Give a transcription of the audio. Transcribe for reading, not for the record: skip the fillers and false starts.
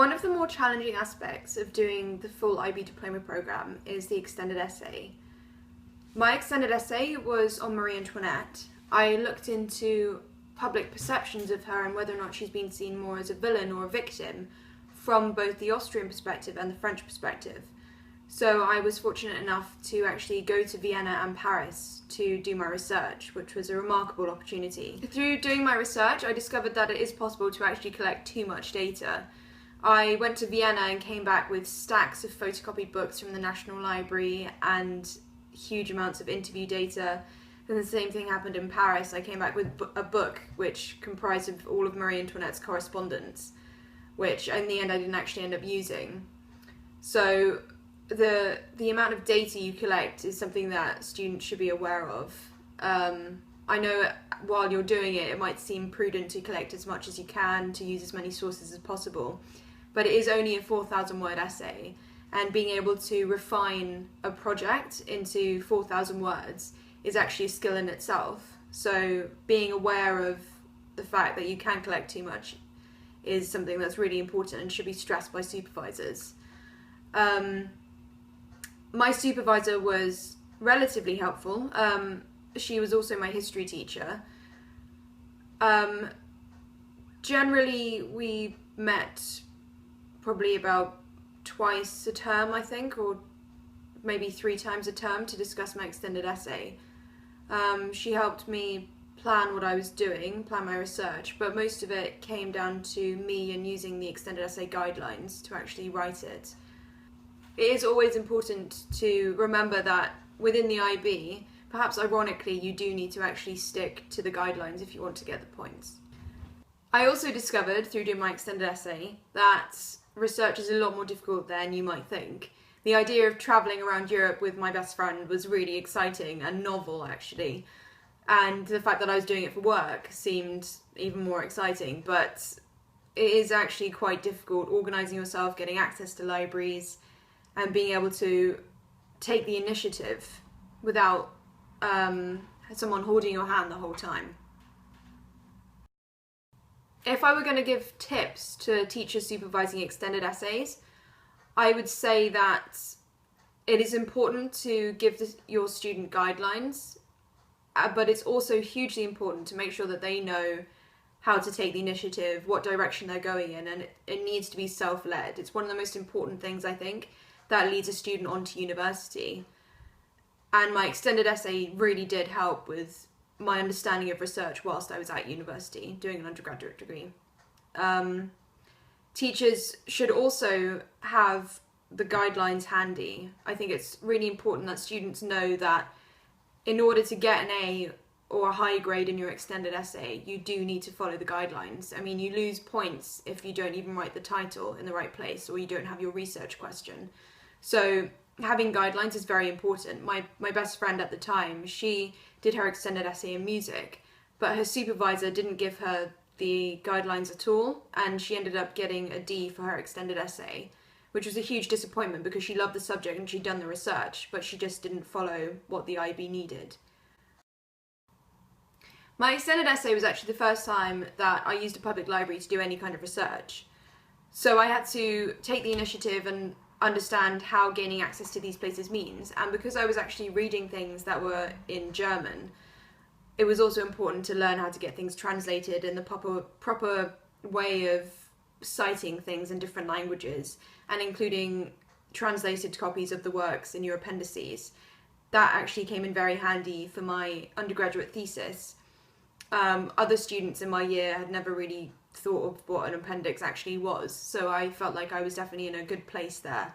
One of the more challenging aspects of doing the full IB Diploma Prorgram is the extended essay. My extended essay was on Marie Antoinette. I looked into public perceptions of her and whether or not she's been seen more as a villain or a victim from both the Austrian perspective and the French perspective. So I was fortunate enough to actually go to Vienna and Paris to do my research, which was a remarkable opportunity. Through doing my research, I discovered that it is possible to actually collect too much data. I went to Vienna and came back with stacks of photocopied books from the National Library and huge amounts of interview data. And the same thing happened in Paris. I came back with a book which comprised of all of Marie Antoinette's correspondence, which in the end I didn't actually end up using. So the amount of data you collect is something that students should be aware of. I know while you're doing it, it might seem prudent to collect as much as you can, to use as many sources as possible, but it is only a 4,000 word essay, and being able to refine a project into 4,000 words is actually a skill in itself. So being aware of the fact that you can collect too much is something that's really important and should be stressed by supervisors. My supervisor was relatively helpful. She was also my history teacher. Generally, we met probably about twice a term, I think, or maybe 3 times a term to discuss my extended essay. She helped me plan what I was doing, plan my research, but most of it came down to me and using the extended essay guidelines to actually write it. It is always important to remember that within the IB, perhaps ironically, you do need to actually stick to the guidelines if you want to get the points. I also discovered through doing my extended essay that research is a lot more difficult than you might think. The idea of travelling around Europe with my best friend was really exciting and novel, actually. And the fact that I was doing it for work seemed even more exciting, but it is actually quite difficult organising yourself, getting access to libraries, and being able to take the initiative without someone holding your hand the whole time. If I were going to give tips to teachers supervising extended essays, I would say that it is important to give your student guidelines, but it's also hugely important to make sure that they know how to take the initiative, what direction they're going in, and it needs to be self-led. It's one of the most important things, I think, that leads a student onto university. And my extended essay really did help with my understanding of research whilst I was at university, doing an undergraduate degree. Teachers should also have the guidelines handy. I think it's really important that students know that in order to get an A or a high grade in your extended essay, you do need to follow the guidelines. I mean, you lose points if you don't even write the title in the right place or you don't have your research question. So having guidelines is very important. My best friend at the time, she did her extended essay in music, but her supervisor didn't give her the guidelines at all, and she ended up getting a D for her extended essay, which was a huge disappointment because she loved the subject and she'd done the research, but she just didn't follow what the IB needed. My extended essay was actually the first time that I used a public library to do any kind of research. So I had to take the initiative and understand how gaining access to these places means, and because I was actually reading things that were in German, it was also important to learn how to get things translated in the proper way of citing things in different languages, and including translated copies of the works in your appendices. That actually came in very handy for my undergraduate thesis. Other students in my year had never really thought of what an appendix actually was, so I felt like I was definitely in a good place there.